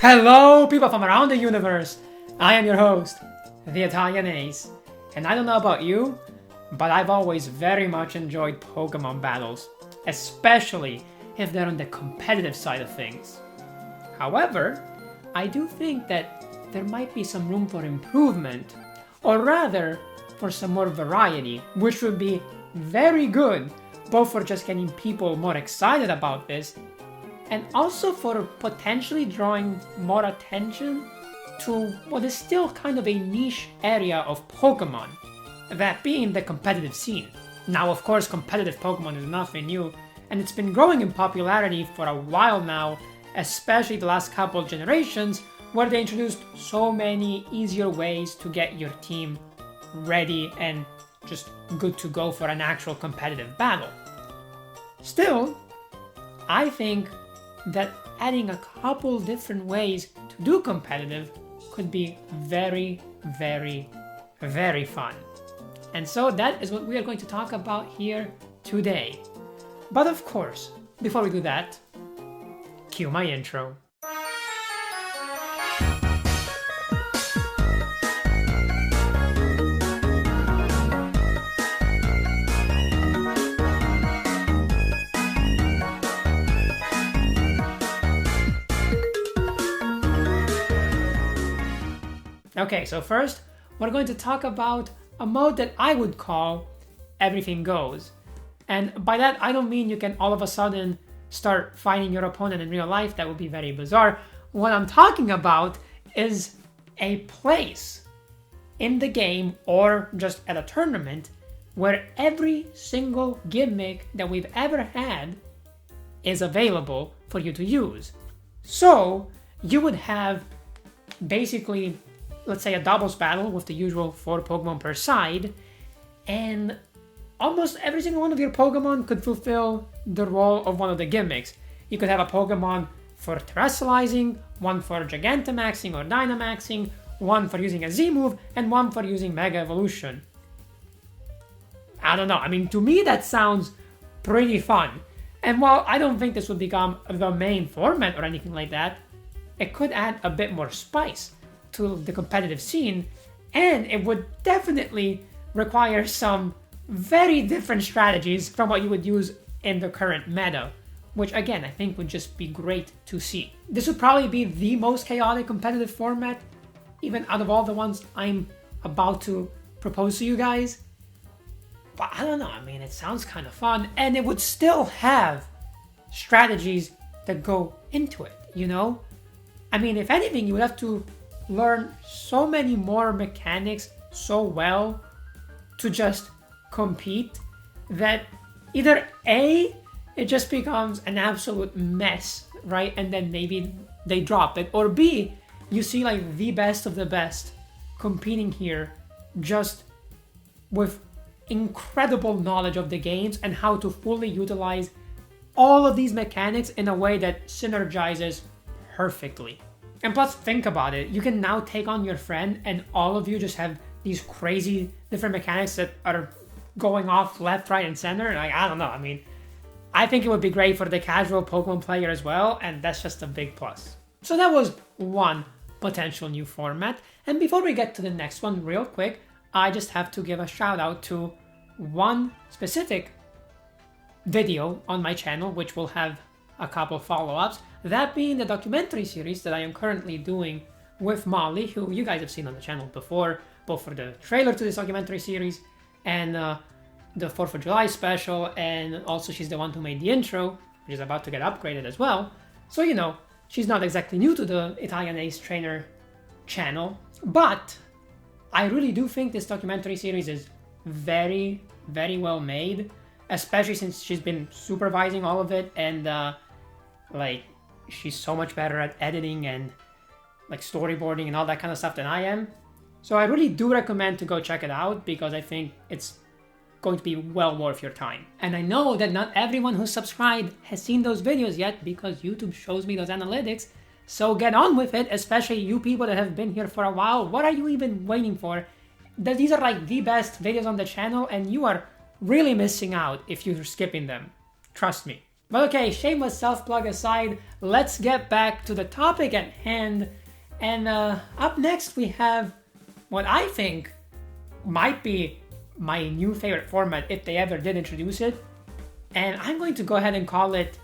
Hello, people from around the universe! I am your host, the Italian Ace, and I don't know about you, but I've always very much enjoyed Pokemon battles, especially if they're on the competitive side of things. However, I do think that there might be some room for improvement, or rather, for some more variety, which would be very good, both for just getting people more excited about this, and also for potentially drawing more attention to what is still kind of a niche area of Pokemon, that being the competitive scene. Now, of course, competitive Pokemon is nothing new, and it's been growing in popularity for a while now, especially the last couple of generations, where they introduced so many easier ways to get your team ready and just good to go for an actual competitive battle. Still, I think that adding a couple different ways to do competitive could be very, very, very fun. And so that is what we are going to talk about here today. But of course, before we do that, cue my intro. Okay, so first, we're going to talk about a mode that I would call Everything Goes. And by that, I don't mean you can all of a sudden start fighting your opponent in real life. That would be very bizarre. What I'm talking about is a place in the game or just at a tournament where every single gimmick that we've ever had is available for you to use. So you would have basically, let's say, a doubles battle with the usual 4 Pokemon per side, and almost every single one of your Pokemon could fulfill the role of one of the gimmicks. You could have a Pokemon for Terrestrializing, one for Gigantamaxing or Dynamaxing, one for using a Z move, and one for using Mega Evolution. I don't know, I mean, to me that sounds pretty fun. And while I don't think this would become the main format or anything like that, it could add a bit more spice to the competitive scene, and it would definitely require some very different strategies from what you would use in the current meta, which again I think would just be great to see. This would probably be the most chaotic competitive format, even out of all the ones I'm about to propose to you guys. But I don't know, I mean, it sounds kind of fun, and it would still have strategies that go into it, you know? I mean, if anything, you would have to learn so many more mechanics so well to just compete that either A, it just becomes an absolute mess, right? And then maybe they drop it, or B, you see like the best of the best competing here just with incredible knowledge of the games and how to fully utilize all of these mechanics in a way that synergizes perfectly. And plus, think about it, you can now take on your friend and all of you just have these crazy different mechanics that are going off left, right, and center. Like, I don't know, I mean, I think it would be great for the casual Pokemon player as well, and that's just a big plus. So that was one potential new format. And before we get to the next one real quick, I just have to give a shout out to one specific video on my channel, which will have a couple follow-ups. That being the documentary series that I am currently doing with Molly, who you guys have seen on the channel before, both for the trailer to this documentary series and the 4th of July special, and also she's the one who made the intro, which is about to get upgraded as well. So, you know, she's not exactly new to the Italian Ace Trainer channel, but I really do think this documentary series is very, very well made, especially since she's been supervising all of it, and like, she's so much better at editing and like storyboarding and all that kind of stuff than I am. So I really do recommend to go check it out, because I think it's going to be well worth your time. And I know that not everyone who's subscribed has seen those videos yet, because YouTube shows me those analytics. So get on with it, especially you people that have been here for a while. What are you even waiting for? These are like the best videos on the channel, and you are really missing out if you're skipping them. Trust me. But okay, shameless self-plug aside, let's get back to the topic at hand. And up next we have what I think might be my new favorite format if they ever did introduce it. And I'm going to go ahead and call it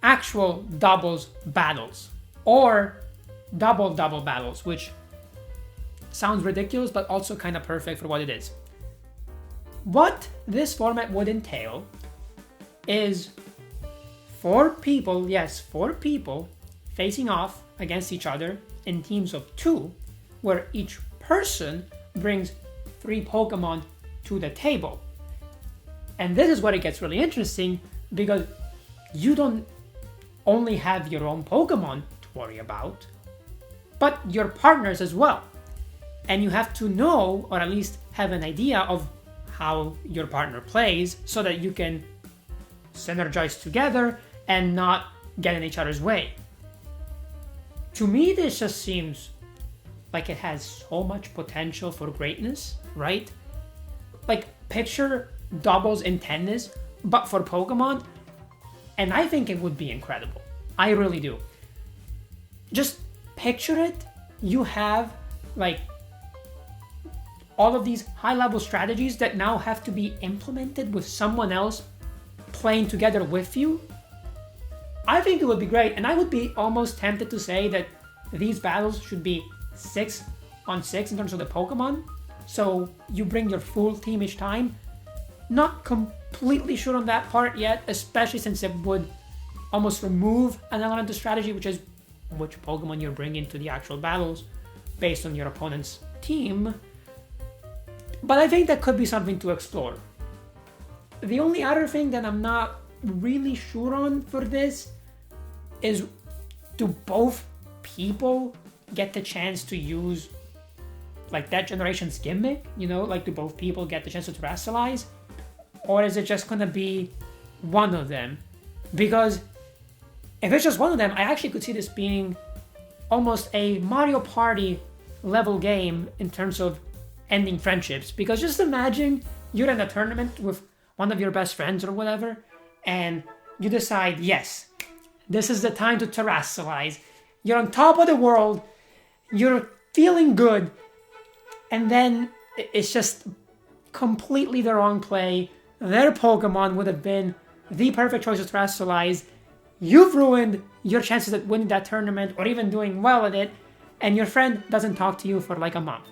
actual doubles battles, or double battles, which sounds ridiculous but also kind of perfect for what it is. What this format would entail is four people facing off against each other in teams of two, where each person brings 3 Pokemon to the table. And this is where it gets really interesting, because you don't only have your own Pokemon to worry about, but your partners as well. And you have to know, or at least have an idea of how your partner plays, so that you can synergize together and not get in each other's way. To me, this just seems like it has so much potential for greatness, right? Like, picture doubles in tennis, but for Pokemon, and I think it would be incredible. I really do. Just picture it. You have, like, all of these high-level strategies that now have to be implemented with someone else playing together with you. I think it would be great, and I would be almost tempted to say that these battles should be 6-on-6 in terms of the Pokemon. So you bring your full team each time. Not completely sure on that part yet, especially since it would almost remove an element of strategy, which is which Pokemon you're bringing to the actual battles based on your opponent's team. But I think that could be something to explore. The only other thing that I'm not really sure on for this is, do both people get the chance to use like that generation's gimmick? You know, like, do both people get the chance to terrestrialize? Or is it just gonna be one of them? Because if it's just one of them, I actually could see this being almost a Mario Party level game in terms of ending friendships. Because just imagine you're in a tournament with one of your best friends or whatever, and you decide, yes, this is the time to terrestrialize. You're on top of the world, you're feeling good, and then it's just completely the wrong play. Their Pokemon would have been the perfect choice to terrestrialize. You've ruined your chances at winning that tournament or even doing well at it, and your friend doesn't talk to you for like a month.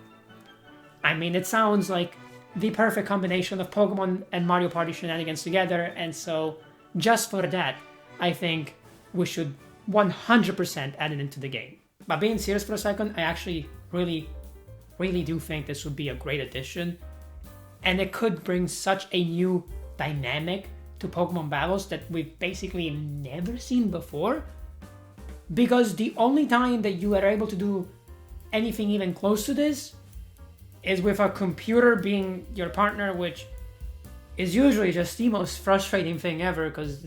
I mean, it sounds like the perfect combination of Pokemon and Mario Party shenanigans together, and so just for that, I think we should 100% add it into the game. But being serious for a second, I actually really do think this would be a great addition, and it could bring such a new dynamic to Pokemon battles that we've basically never seen before, because the only time that you are able to do anything even close to this is with a computer being your partner, which is usually just the most frustrating thing ever, because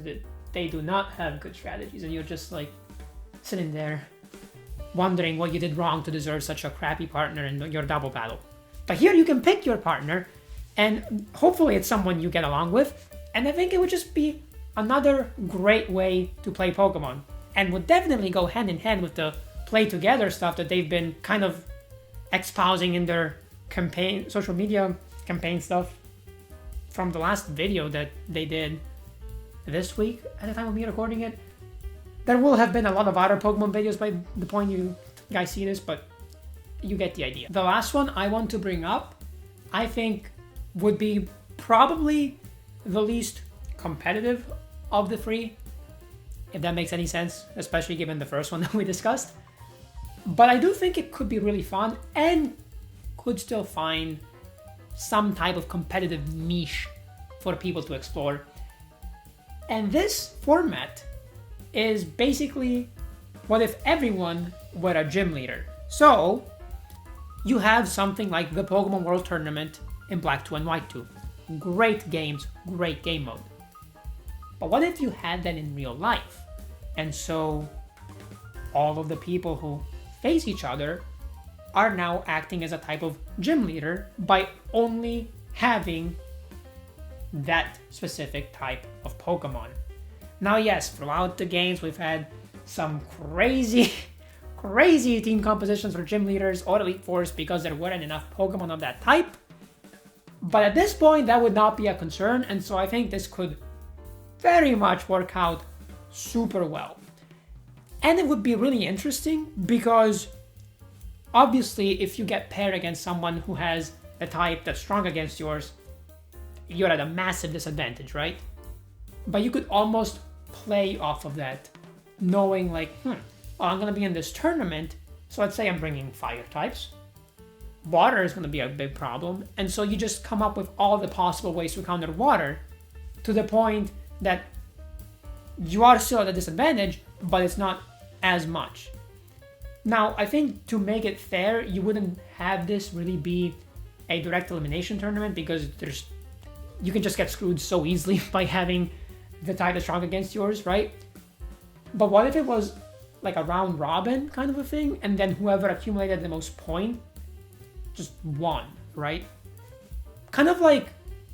they do not have good strategies, and you're just like sitting there wondering what you did wrong to deserve such a crappy partner in your double battle. But here you can pick your partner, and hopefully it's someone you get along with, and I think it would just be another great way to play Pokemon, and would definitely go hand in hand with the play together stuff that they've been kind of espousing in their campaign, social media campaign stuff from the last video that they did this week at the time of me recording it. There will have been a lot of other Pokemon videos by the point you guys see this, but you get the idea. The last one I want to bring up, I think, would be probably the least competitive of the three, if that makes any sense, especially given the first one that we discussed. But I do think it could be really fun and could still find some type of competitive niche for people to explore. And this format is basically what if everyone were a gym leader. So you have something like the Pokemon World Tournament in Black 2 and White 2. Great games, great game mode. But what if you had that in real life? And so all of the people who face each other are now acting as a type of gym leader by only having that specific type of Pokemon. Now, yes, throughout the games, we've had some crazy, crazy team compositions for gym leaders or Elite Force because there weren't enough Pokemon of that type. But at this point, that would not be a concern, and so I think this could very much work out super well. And it would be really interesting because obviously if you get paired against someone who has a type that's strong against yours, you're at a massive disadvantage, right? But you could almost play off of that, knowing like, I'm gonna be in this tournament, so let's say I'm bringing fire types. Water is gonna be a big problem, and so you just come up with all the possible ways to counter water to the point that you are still at a disadvantage, but it's not as much. Now, I think to make it fair, you wouldn't have this really be a direct elimination tournament because you can just get screwed so easily by having the type that's strong against yours, right? But what if it was like a round robin kind of a thing, and then whoever accumulated the most points just won, right? Kind of like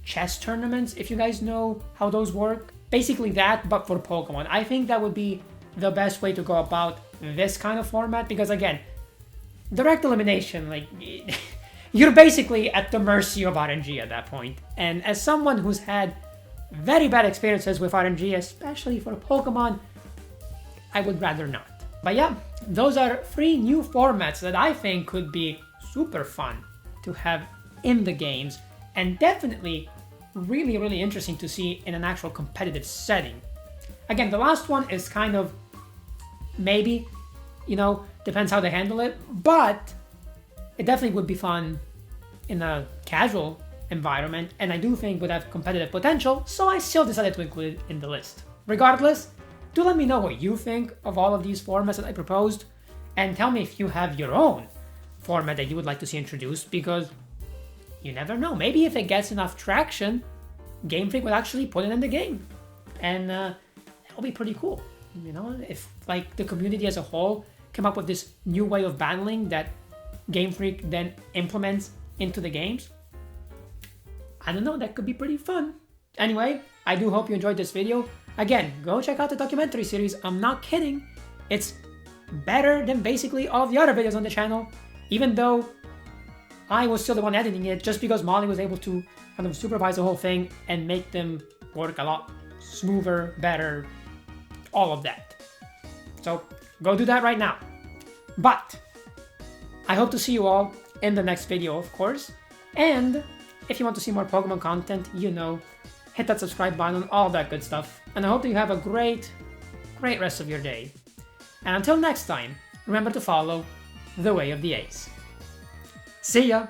chess tournaments, if you guys know how those work. Basically that, but for Pokemon. I think that would be the best way to go about this kind of format because, again, direct elimination, like, you're basically at the mercy of RNG at that point. And as someone who's had very bad experiences with RNG, especially for Pokemon, I would rather not. But yeah, those are 3 new formats that I think could be super fun to have in the games, and definitely really, really interesting to see in an actual competitive setting. Again, the last one is kind of maybe, depends how they handle it, but it definitely would be fun in a casual environment, and I do think would have competitive potential, so I still decided to include it in the list. Regardless, do let me know what you think of all of these formats that I proposed, and tell me if you have your own format that you would like to see introduced, because you never know. Maybe if it gets enough traction, Game Freak would actually put it in the game, and that'll be pretty cool. If like the community as a whole came up with this new way of battling that Game Freak then implements into the games, I don't know, that could be pretty fun. Anyway, I do hope you enjoyed this video. Again, go check out the documentary series. I'm not kidding. It's better than basically all the other videos on the channel, even though I was still the one editing it, just because Molly was able to kind of supervise the whole thing and make them work a lot smoother, better, all of that. So go do that right now. But I hope to see you all in the next video, of course. And if you want to see more Pokemon content, hit that subscribe button, all that good stuff. And I hope that you have a great, great rest of your day. And until next time, remember to follow the way of the Ace. See ya!